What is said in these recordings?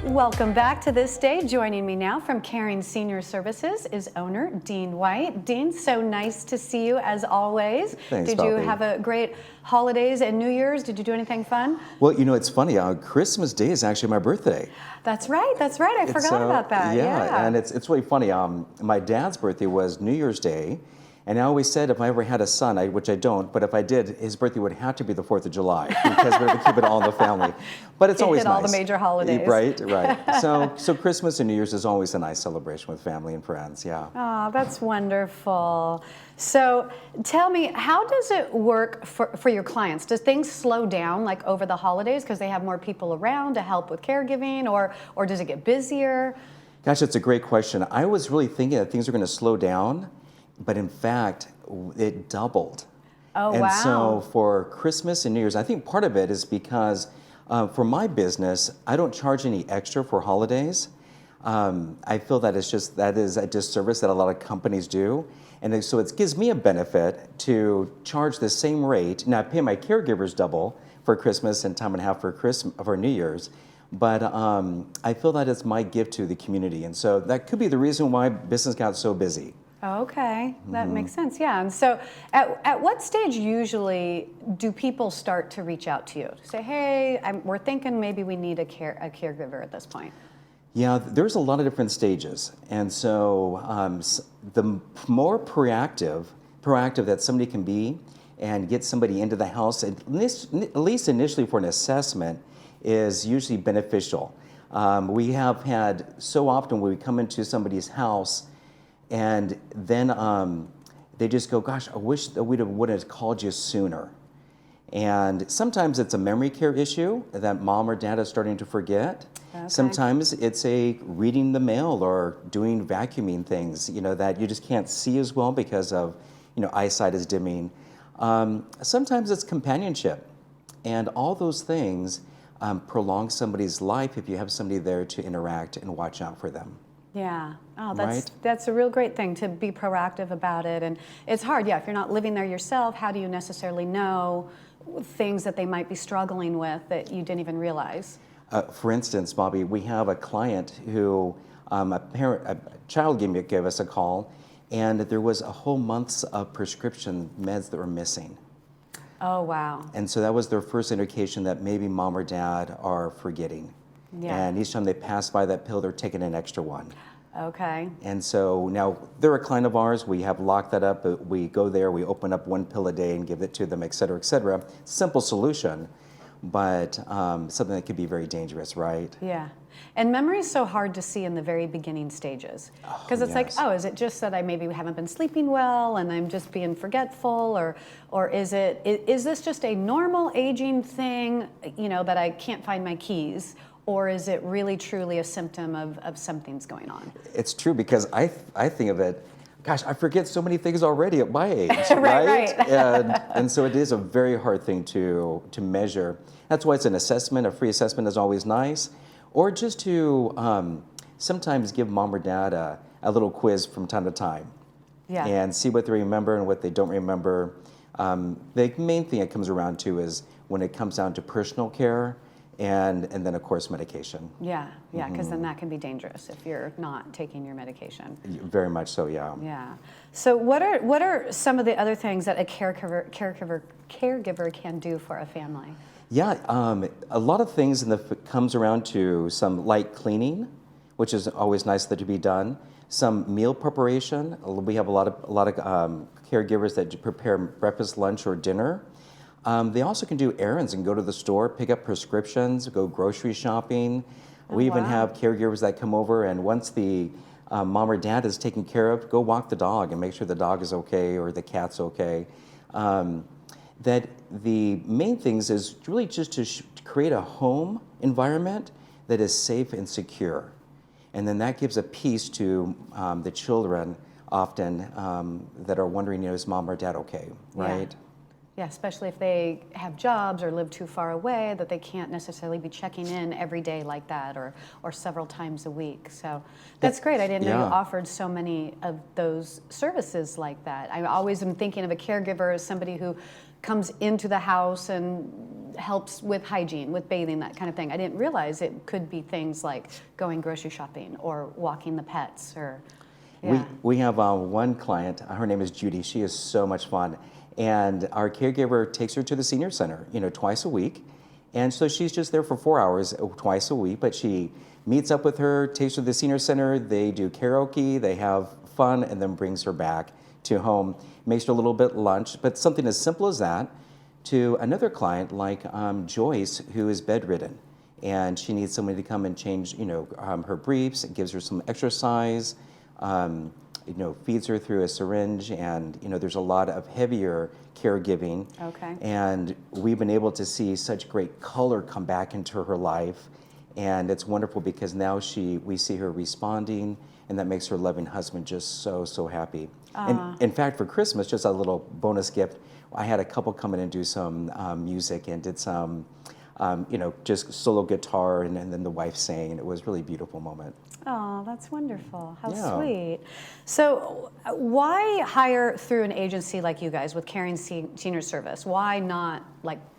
Welcome back to This Day. Joining me now from Caring Senior Services is owner Dean White. Dean, so nice to see you as always. Thanks, Did you Bobby. have a great holidays and New Year's? Did you do anything fun? Well, you know, it's funny. Christmas Day is actually my birthday. That's right. That's right. I forgot about that. Yeah, and it's really funny. My dad's birthday was New Year's Day, and I always said if I ever had a son, which I don't, but if I did, his birthday would have to be the 4th of July because we're going to keep it all in the family. But it's always hit nice. all the major holidays. Right. So Christmas and New Year's is always a nice celebration with family and friends. Yeah. Oh, that's wonderful. So tell me, how does it work for your clients? Does things slow down like over the holidays because they have more people around to help with caregiving, or does it get busier? Gosh, that's a great question. I was really thinking that things are going to slow down, but in fact, it doubled. Oh, and wow. so for Christmas and New Year's, I think part of it is because for my business, I don't charge any extra for holidays. I feel that that is a disservice that a lot of companies do. And so it gives me a benefit to charge the same rate. Now I pay my caregivers double for Christmas and time and a half for New Year's. But I feel that it's my gift to the community. And so that could be the reason why business got so busy. Okay, that makes sense, yeah. And so at what stage usually do people start to reach out to you? Say, hey, we're thinking maybe we need a caregiver at this point. Yeah, there's a lot of different stages. And so the more proactive that somebody can be and get somebody into the house, at least initially for an assessment, is usually beneficial. We have had so often when we come into somebody's house and then they just go, gosh, I wish that we would have called you sooner. And sometimes it's a memory care issue that mom or dad is starting to forget. Okay. Sometimes it's a reading the mail or doing vacuuming things, that you just can't see as well because of, eyesight is dimming. Sometimes it's companionship. And all those things prolong somebody's life if you have somebody there to interact and watch out for them. Yeah. Oh, Right? that's a real great thing to be proactive about it. And it's hard, yeah, if you're not living there yourself, how do you necessarily know things that they might be struggling with that you didn't even realize? For instance, Bobby, we have a client who a child gave us a call, and there was a whole month's of prescription meds that were missing. Oh, wow. And so that was their first indication that maybe mom or dad are forgetting. Yeah. And each time they pass by that pill, they're taking an extra one. Okay. And so now they're a client of ours. We have locked that up. We go there, we open up one pill a day and give it to them, et cetera, et cetera. Simple solution, but something that could be very dangerous, right? Yeah. And memory is so hard to see in the very beginning stages. Because it's like, oh, is it just that I maybe haven't been sleeping well and I'm just being forgetful? Or is this just a normal aging thing, that I can't find my keys? Or is it really truly a symptom of something's going on? It's true, because I think of it, gosh, I forget so many things already at my age, right? And so it is a very hard thing to measure. That's why it's an assessment. A free assessment is always nice. Or just to sometimes give mom or dad a little quiz from time to time. Yeah. And see what they remember and what they don't remember. The main thing it comes around to is when it comes down to personal care, and then of course medication. Yeah, because then that can be dangerous if you're not taking your medication. Very much so, yeah. Yeah. So what are some of the other things that a caregiver can do for a family? Yeah, a lot of things comes around to some light cleaning, which is always nice to be done. Some meal preparation. We have a lot of caregivers that prepare breakfast, lunch, or dinner. They also can do errands and go to the store, pick up prescriptions, go grocery shopping. We even have caregivers that come over, and once the mom or dad is taken care of, go walk the dog and make sure the dog is okay or the cat's okay. That the main things is really just to create a home environment that is safe and secure. And then that gives a peace to the children often that are wondering, is mom or dad okay, right? Yeah, especially if they have jobs or live too far away, that they can't necessarily be checking in every day like that or several times a week. So that's great. I didn't know you offered so many of those services like that. I always am thinking of a caregiver as somebody who comes into the house and helps with hygiene, with bathing, that kind of thing. I didn't realize it could be things like going grocery shopping or walking the pets or, yeah. We have one client, her name is Judy. She is so much fun. And our caregiver takes her to the senior center, twice a week. And so she's just there for 4 hours twice a week, but she meets up with her, takes her to the senior center, they do karaoke, they have fun, and then brings her back to home, makes her a little bit lunch, but something as simple as that, to another client like Joyce, who is bedridden. And she needs somebody to come and change, her briefs, and gives her some exercise, feeds her through a syringe, and there's a lot of heavier caregiving. Okay. And we've been able to see such great color come back into her life, and it's wonderful because now we see her responding, and that makes her loving husband just so happy. And in fact, for Christmas, just a little bonus gift, I had a couple come in and do some music and did some, just solo guitar, and then the wife sang. It was a really beautiful moment. Oh, that's wonderful. How Yeah. sweet. So why hire through an agency like you guys with Caring Senior Service? Why not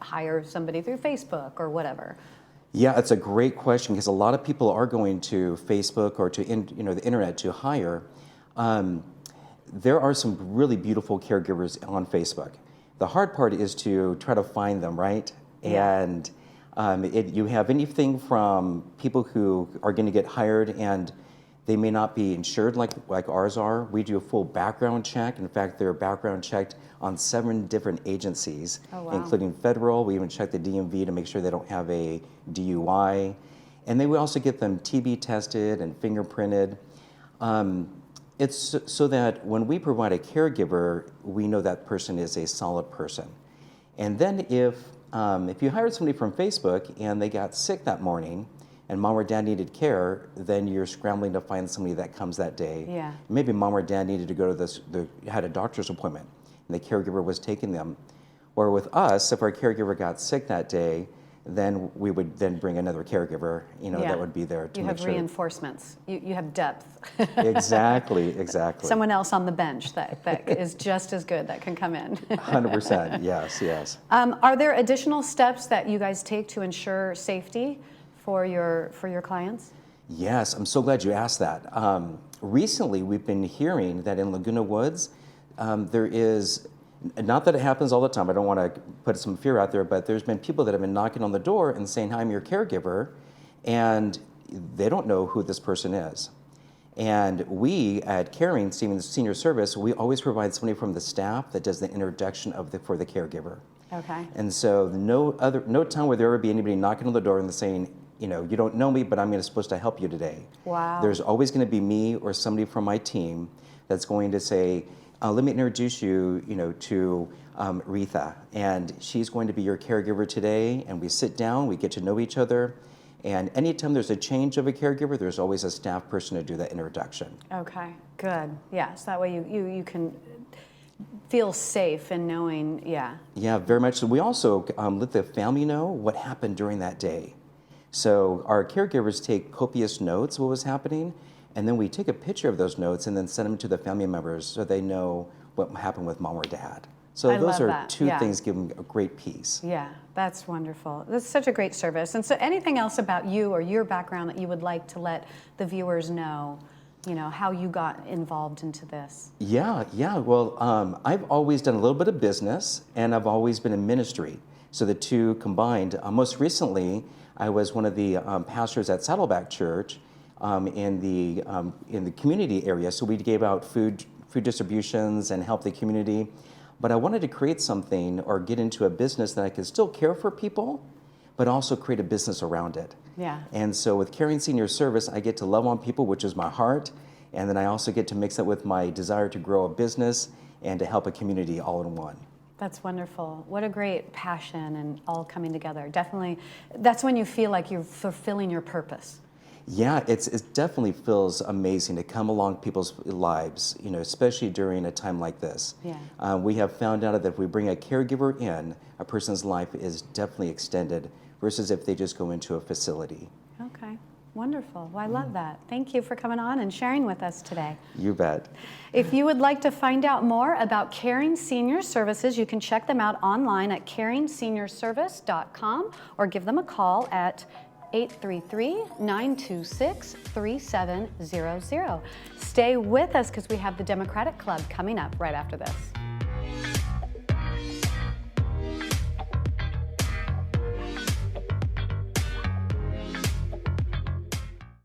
hire somebody through Facebook or whatever? Yeah, it's a great question because a lot of people are going to Facebook or to the internet to hire. There are some really beautiful caregivers on Facebook. The hard part is to try to find them, right? Yeah. And you have anything from people who are going to get hired and they may not be insured like ours are. We do a full background check. In fact, they're background checked on 7 different agencies, Oh, wow. including federal. We even check the DMV to make sure they don't have a DUI. And then we also get them TB tested and fingerprinted. It's so that when we provide a caregiver, we know that person is a solid person. And then if you hired somebody from Facebook and they got sick that morning and mom or dad needed care, then you're scrambling to find somebody that comes that day. Yeah. Maybe mom or dad needed to go to had a doctor's appointment and the caregiver was taking them. Or with us, if our caregiver got sick that day, then we would then bring another caregiver, Yeah. that would be there to You make have sure. reinforcements. You have depth. Exactly. Someone else on the bench that is just as good that can come in. 100%, yes. Are there additional steps that you guys take to ensure safety for your clients? Yes, I'm so glad you asked that. Recently, we've been hearing that in Laguna Woods, there is, not that it happens all the time, I don't want to put some fear out there, but there's been people that have been knocking on the door and saying, "Hi, I'm your caregiver," and they don't know who this person is. And we at Caring Senior Service, we always provide somebody from the staff that does the introduction for the caregiver. Okay. And so no time would there ever be anybody knocking on the door and saying, you don't know me, but I'm supposed to help you today. Wow. There's always going to be me or somebody from my team that's going to say, let me introduce you, to Retha, and she's going to be your caregiver today. And we sit down, we get to know each other, and anytime there's a change of a caregiver, there's always a staff person to do that introduction. Okay, good. Yes, that way you can feel safe in knowing, yeah. Yeah, very much so. We also let the family know what happened during that day. So our caregivers take copious notes of what was happening, and then we take a picture of those notes and then send them to the family members so they know what happened with mom or dad. So I those love are that. two Yeah. things give them a great peace. Yeah, that's wonderful. That's such a great service. And so anything else about you or your background that you would like to let the viewers know, how you got involved into this? Yeah. Well, I've always done a little bit of business, and I've always been in ministry. So the two combined. Most recently, I was one of the pastors at Saddleback Church in the community area. So we gave out food distributions and helped the community. But I wanted to create something or get into a business that I could still care for people, but also create a business around it. Yeah. And so with Caring Senior Service, I get to love on people, which is my heart. And then I also get to mix that with my desire to grow a business and to help a community all in one. That's wonderful. What a great passion and all coming together. Definitely, that's when you feel like you're fulfilling your purpose. Yeah, it definitely feels amazing to come along people's lives, especially during a time like this. Yeah. We have found out that if we bring a caregiver in, a person's life is definitely extended versus if they just go into a facility. Okay. Wonderful. Well, I love that. Thank you for coming on and sharing with us today. You bet. If you would like to find out more about Caring Senior Services, you can check them out online at caringseniorservice.com or give them a call at 833-926-3700. Stay with us because we have the Democratic Club coming up right after this.